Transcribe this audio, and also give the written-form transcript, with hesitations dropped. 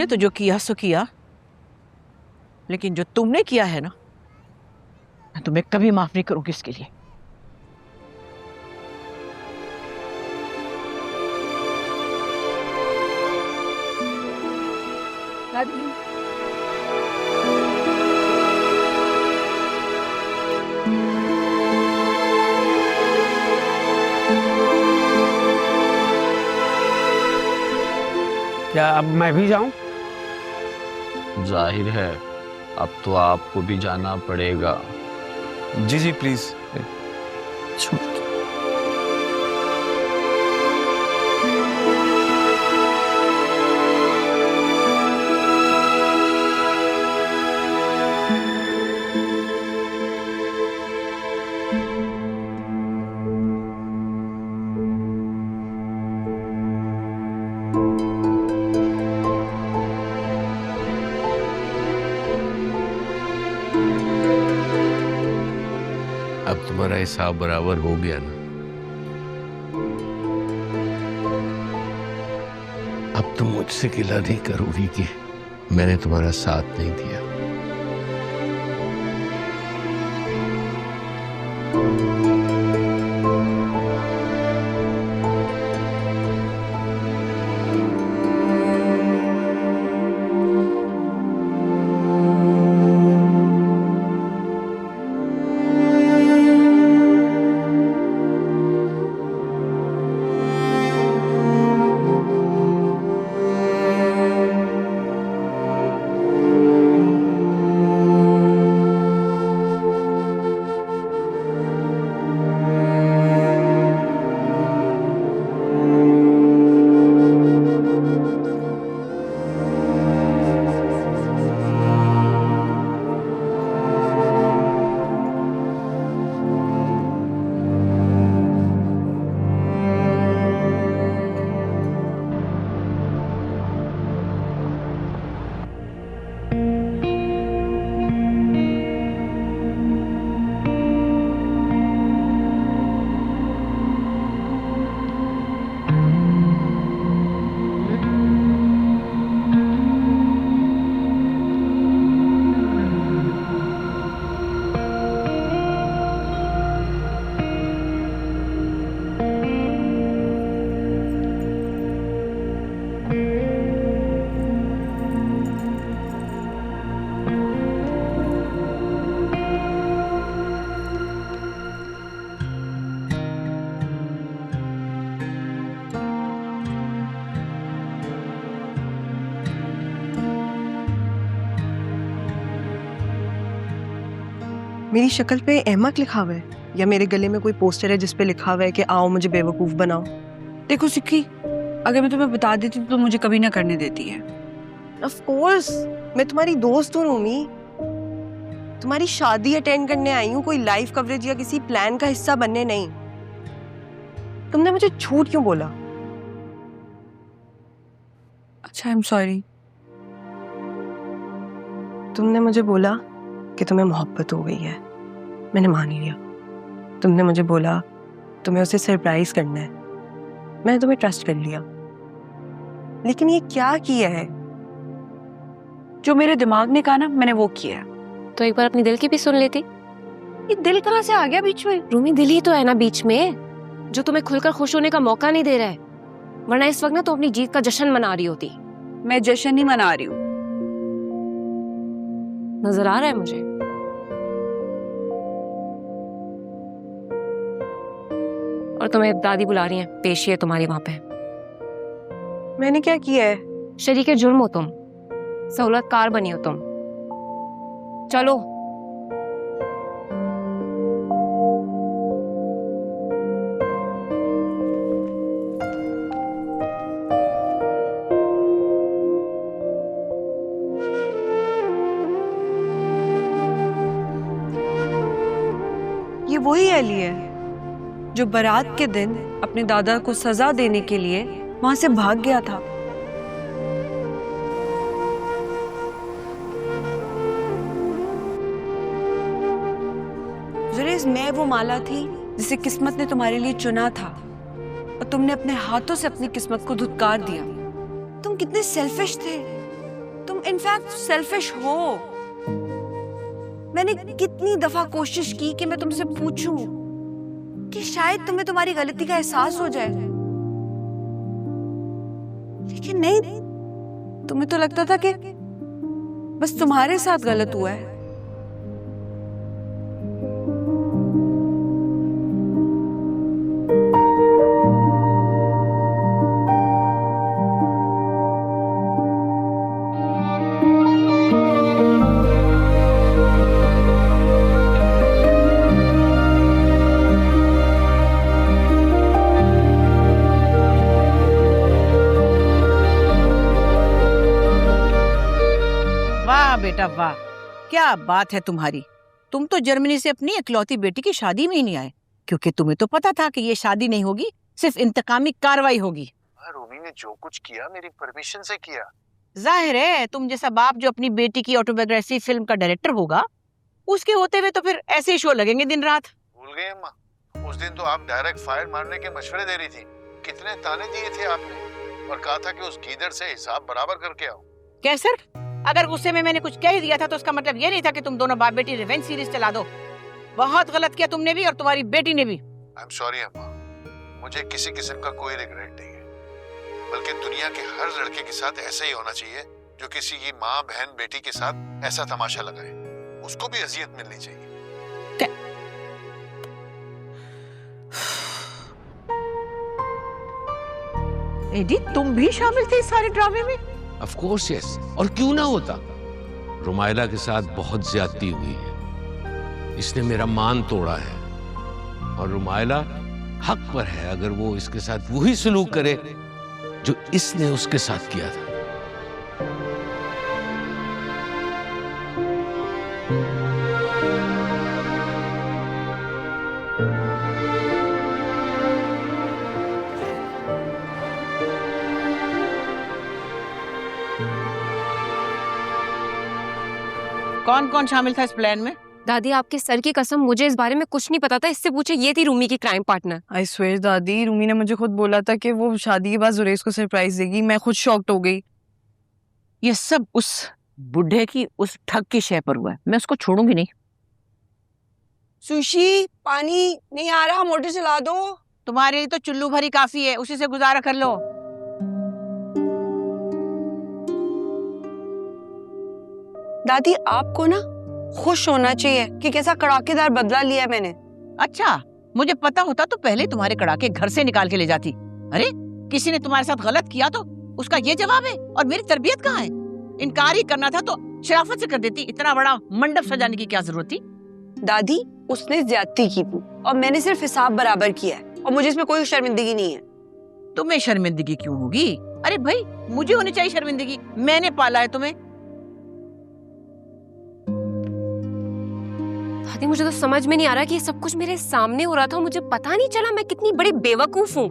उसने तो जो किया सो किया, लेकिन जो तुमने किया है ना, मैं तुम्हें कभी माफ नहीं करूंगी इसके लिए। क्या अब मैं भी जाऊं? जाहिर है अब तो आपको भी जाना पड़ेगा। जी जी प्लीज। अब तुम्हारा हिसाब बराबर हो गया ना? अब तुम मुझसे गिला नहीं करोगी कि मैंने तुम्हारा साथ नहीं दिया। मेरी शक्ल पे अहमक लिखा हुआ है या मेरे गले में कोई पोस्टर है जिस पे लिखा हुआ है कि आओ मुझे बेवकूफ बनाओ? देखो सिक्की, अगर मैं तुम्हें बता देती तो मुझे कभी ना करने देती है। ऑफ कोर्स मैं तुम्हारी दोस्त हूँ रूमी, तुम्हारी शादी अटेंड करने आई हूँ, कोई लाइव कवरेज या किसी प्लान का हिस्सा बनने नहीं। तुमने मुझे झूठ क्यों बोला? अच्छा, आई एम सॉरी। तुमने मुझे बोला कि तुम्हें मोहब्बत हो गई है, मैंने मान लिया। तुमने मुझे बोला तुम्हें उसे सरप्राइज करना है, मैंने तुम्हें ट्रस्ट कर लिया। लेकिन ये क्या किया है? जो मेरे दिमाग ने कहा ना, मैंने वो किया। तो एक बार अपनी दिल की भी सुन लेती। ये दिल कहाँ से आ गया बीच में? रूमी, दिल ही तो है ना बीच में, जो तुम्हें खुलकर खुश होने का मौका नहीं दे रहा है। वरना इस वक्त ना तो अपनी जीत का जश्न मना रही होती। मैं जश्न नहीं मना रही हूँ। नजर आ रहा है मुझे। और तुम्हें दादी बुला रही हैं, पेशी है तुम्हारी वहां पे। मैंने क्या किया है? शरीके जुर्म हो तुम, सहूलतकार बनी हो तुम। चलो। ये वही अली है जो बारात के दिन अपने दादा को सजा देने के लिए वहां से भाग गया था। जुरेज, मैं वो माला थी जिसे किस्मत ने तुम्हारे लिए चुना था, और तुमने अपने हाथों से अपनी किस्मत को धुतकार दिया। तुम कितने सेल्फिश थे। तुम इनफैक्ट सेल्फिश हो। मैंने कितनी दफा कोशिश की कि मैं तुमसे पूछूं कि शायद तुम्हें तुम्हारी गलती का एहसास हो जाए, लेकिन नहीं, तुम्हें तो लगता था कि बस तुम्हारे साथ गलत हुआ है। वाह बेटा वाह, क्या बात है तुम्हारी। तुम तो जर्मनी से अपनी इकलौती बेटी की शादी में ही नहीं आए, क्योंकि तुम्हें तो पता था कि ये शादी नहीं होगी, सिर्फ इंतकामी कार्रवाई होगी। रूमी ने जो कुछ किया मेरी परमिशन से किया। जाहिर है तुम जैसा बाप जो अपनी बेटी की ऑटोबायोग्राफी फिल्म का डायरेक्टर होगा, उसके होते हुए तो फिर ऐसे ही शो लगेंगे दिन रात। भूल गए अम्मा, उस दिन तो आप डायरेक्ट फायर मारने के मशवरे दे रही थी। कितने ताने दिए थे आपने और कहा था कि उस गीदड़ से हिसाब बराबर करके आओ। कैसर, अगर गुस्से में मैंने कुछ कह दिया था तो उसका मतलब ये नहीं था कि तुम दोनों बाप बेटी रिवेंज सीरीज चला दो। बहुत गलत किया तुमने भी और तुम्हारी बेटी ने भी। आई एम सॉरी अम्मा, मुझे किसी किस्म का कोई रिग्रेट नहीं है, बल्कि दुनिया के हर लड़के के साथ ऐसा ही होना चाहिए जो किसी की माँ बहन बेटी के साथ ऐसा तमाशा लगाए। उसको भी अजियत मिलनी चाहिए। एडी, तुम भी शामिल थे इस सारे ड्रामे में? ऑफ कोर्स यस, और क्यों ना होता। रुमायला के साथ बहुत ज्यादती हुई है, इसने मेरा मान तोड़ा है और रुमायला हक पर है अगर वो इसके साथ वही सलूक करे जो इसने उसके साथ किया था। कौन कौन शामिल था इस प्लान में? दादी आपके सर की कसम, मुझे इस बारे में कुछ नहीं पता था। इससे पूछे, ये थी रूमी की क्राइम पार्टनर। आई स्वेयर दादी, रूमी ने मुझे खुद बोला था कि वो शादी के बाद जुरेज को सरप्राइज देगी। मैं खुद शॉक्ड हो गई। ये सब उस बुढ़े की, उस ठग की शय पर हुआ है। मैं उसको छोड़ूंगी नहीं। सुशी, पानी नहीं आ रहा, मोटर चला दो। तुम्हारे लिए तो चुल्लू भरी काफी है, उसी से गुजारा कर लो। दादी, आपको ना खुश होना चाहिए कि कैसा कड़ाकेदार बदला लिया मैंने। अच्छा, मुझे पता होता तो पहले तुम्हारे कड़ाके घर से निकाल के ले जाती। अरे, किसी ने तुम्हारे साथ गलत किया तो उसका ये जवाब है, और मेरी तरबियत कहाँ है? इनकार ही करना था तो शराफत से कर देती। इतना बड़ा मंडप सजाने की क्या जरूरत थी? दादी, उसने ज्यादती की थी और मैंने सिर्फ हिसाब बराबर किया है, और मुझे इसमें कोई शर्मिंदगी नहीं है। तुम्हें शर्मिंदगी क्यों होगी? अरे भाई, मुझे होनी चाहिए शर्मिंदगी, मैंने पाला है तुम्हें। दादी, मुझे तो समझ में नहीं आ रहा कि ये सब कुछ मेरे सामने हो रहा था, मुझे पता नहीं चला। मैं कितनी बड़ी बेवकूफ हूँ।